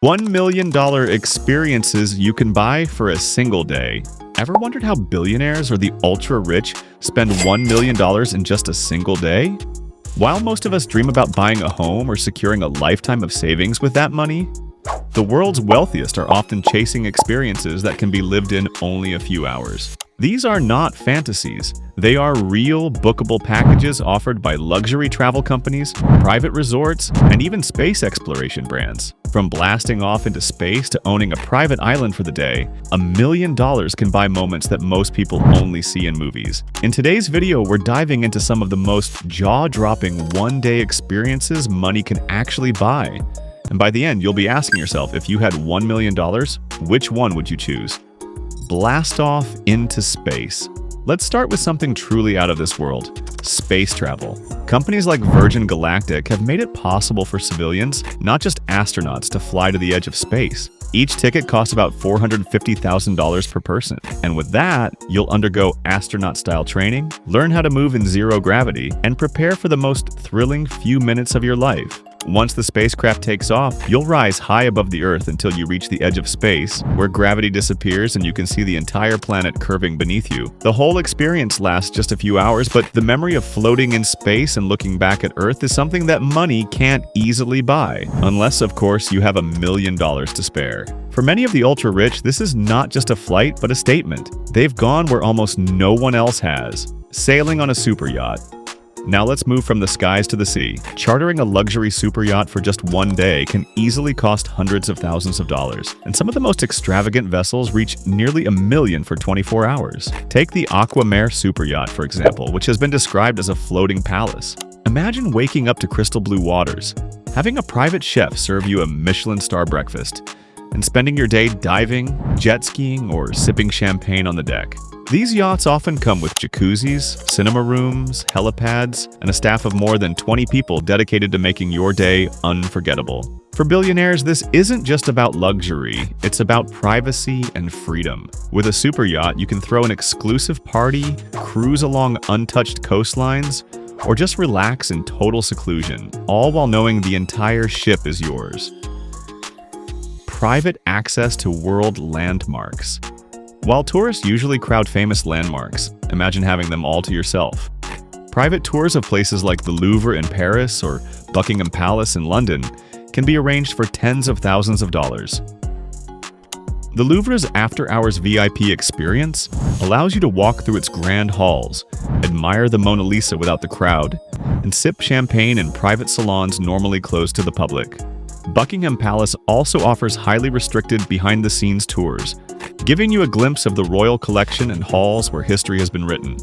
$1 million experiences you can buy for a single day. Ever wondered how billionaires or the ultra-rich spend $1 million in just a single day? While most of us dream about buying a home or securing a lifetime of savings with that money, the world's wealthiest are often chasing experiences that can be lived in only a few hours. These are not fantasies. They are real bookable packages offered by luxury travel companies, private resorts, and even space exploration brands. From blasting off into space to owning a private island for the day, $1 million can buy moments that most people only see in movies. In today's video, we're diving into some of the most jaw-dropping one-day experiences money can actually buy. And by the end, you'll be asking yourself, if you had $1 million, which one would you choose? Blast off into space. Let's start with something truly out of this world: space travel. Companies like Virgin Galactic have made it possible for civilians, not just astronauts, to fly to the edge of space. Each ticket costs about $450,000 per person. And with that, you'll undergo astronaut-style training, learn how to move in zero gravity, and prepare for the most thrilling few minutes of your life. Once the spacecraft takes off, you'll rise high above the Earth until you reach the edge of space, where gravity disappears and you can see the entire planet curving beneath you. The whole experience lasts just a few hours, but the memory of floating in space and looking back at Earth is something that money can't easily buy, unless, of course, you have $1 million to spare. For many of the ultra-rich, this is not just a flight, but a statement. They've gone where almost no one else has: sailing on a superyacht. Now let's move from the skies to the sea. Chartering a luxury superyacht for just one day can easily cost hundreds of thousands of dollars, and some of the most extravagant vessels reach nearly $1 million for 24 hours. Take the Aquamare superyacht, for example, which has been described as a floating palace. Imagine waking up to crystal blue waters, having a private chef serve you a Michelin star breakfast, and spending your day diving, jet skiing, or sipping champagne on the deck. These yachts often come with jacuzzis, cinema rooms, helipads, and a staff of more than 20 people dedicated to making your day unforgettable. For billionaires, this isn't just about luxury, it's about privacy and freedom. With a superyacht, you can throw an exclusive party, cruise along untouched coastlines, or just relax in total seclusion, all while knowing the entire ship is yours. Private access to world landmarks. While tourists usually crowd famous landmarks, imagine having them all to yourself. Private tours of places like the Louvre in Paris or Buckingham Palace in London can be arranged for tens of thousands of dollars. The Louvre's after-hours VIP experience allows you to walk through its grand halls, admire the Mona Lisa without the crowd, and sip champagne in private salons normally closed to the public. Buckingham Palace also offers highly restricted behind-the-scenes tours, giving you a glimpse of the royal collection and halls where history has been written.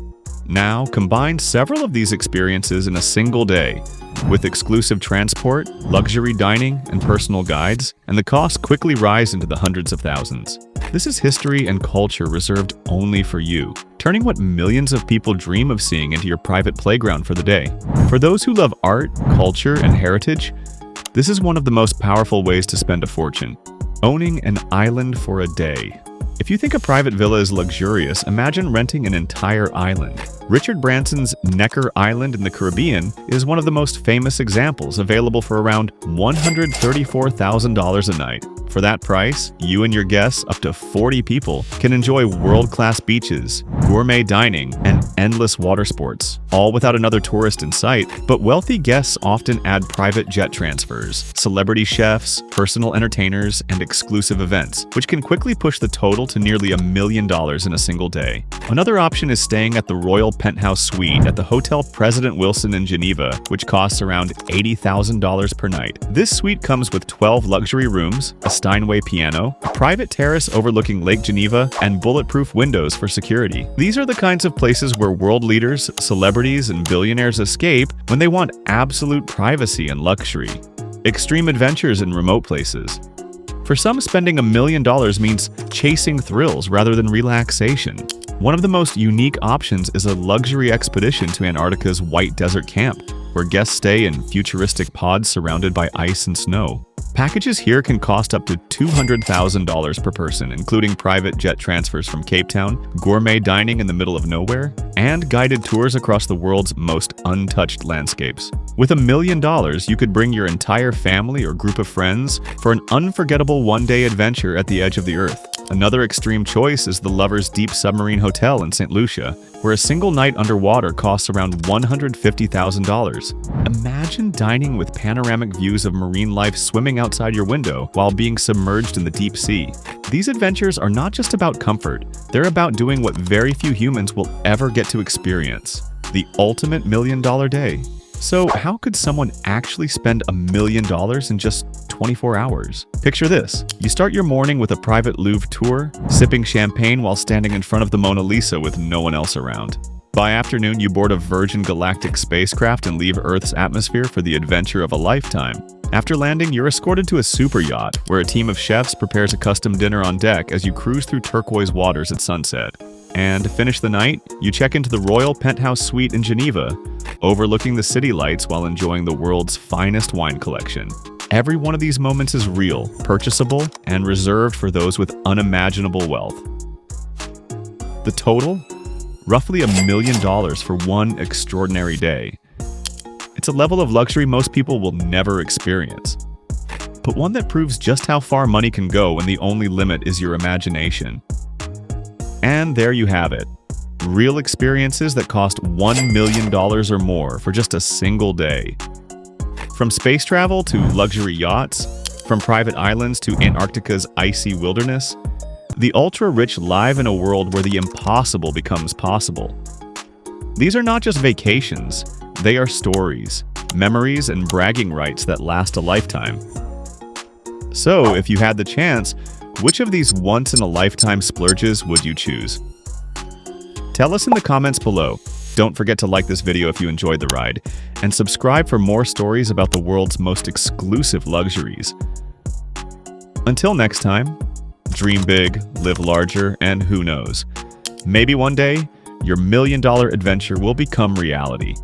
Now, combine several of these experiences in a single day, with exclusive transport, luxury dining, and personal guides, and the costs quickly rise into the hundreds of thousands. This is history and culture reserved only for you, turning what millions of people dream of seeing into your private playground for the day. For those who love art, culture, and heritage, this is one of the most powerful ways to spend a fortune: owning an island for a day. If you think a private villa is luxurious, imagine renting an entire island. Richard Branson's Necker Island in the Caribbean is one of the most famous examples, available for around $134,000 a night. For that price, you and your guests, up to 40 people, can enjoy world-class beaches, gourmet dining, and endless water sports, all without another tourist in sight. But wealthy guests often add private jet transfers, celebrity chefs, personal entertainers, and exclusive events, which can quickly push the total to nearly $1 million in a single day. Another option is staying at the Royal Penthouse Suite at the Hotel President Wilson in Geneva, which costs around $80,000 per night. This suite comes with 12 luxury rooms, a Steinway piano, a private terrace overlooking Lake Geneva, and bulletproof windows for security. These are the kinds of places where world leaders, celebrities, and billionaires escape when they want absolute privacy and luxury. Extreme adventures in remote places. For some, spending $1 million means chasing thrills rather than relaxation. One of the most unique options is a luxury expedition to Antarctica's White Desert Camp, where guests stay in futuristic pods surrounded by ice and snow. Packages here can cost up to $200,000 per person, including private jet transfers from Cape Town, gourmet dining in the middle of nowhere, and guided tours across the world's most untouched landscapes. With $1 million, you could bring your entire family or group of friends for an unforgettable one-day adventure at the edge of the Earth. Another extreme choice is the Louvre's Deep Submarine Hotel in St. Lucia, where a single night underwater costs around $150,000. Imagine dining with panoramic views of marine life swimming outside your window while being submerged in the deep sea. These adventures are not just about comfort, they're about doing what very few humans will ever get to experience: the ultimate $1 million day. So how could someone actually spend $1 million in just 24 hours? Picture this. You start your morning with a private Louvre tour, sipping champagne while standing in front of the Mona Lisa with no one else around. By afternoon, you board a Virgin Galactic spacecraft and leave Earth's atmosphere for the adventure of a lifetime. After landing, you're escorted to a superyacht, where a team of chefs prepares a custom dinner on deck as you cruise through turquoise waters at sunset. And to finish the night, you check into the royal penthouse suite in Geneva, overlooking the city lights while enjoying the world's finest wine collection. Every one of these moments is real, purchasable, and reserved for those with unimaginable wealth. The total? Roughly $1 million for one extraordinary day. It's a level of luxury most people will never experience, but one that proves just how far money can go when the only limit is your imagination. And there you have it. Real experiences that cost $1 million or more for just a single day. From space travel to luxury yachts, from private islands to Antarctica's icy wilderness, the ultra-rich live in a world where the impossible becomes possible. These are not just vacations, they are stories, memories, and bragging rights that last a lifetime. So, if you had the chance, which of these once-in-a-lifetime splurges would you choose? Tell us in the comments below. Don't forget to like this video if you enjoyed the ride, and subscribe for more stories about the world's most exclusive luxuries. Until next time, dream big, live larger, and who knows, maybe one day, your $1 million adventure will become reality.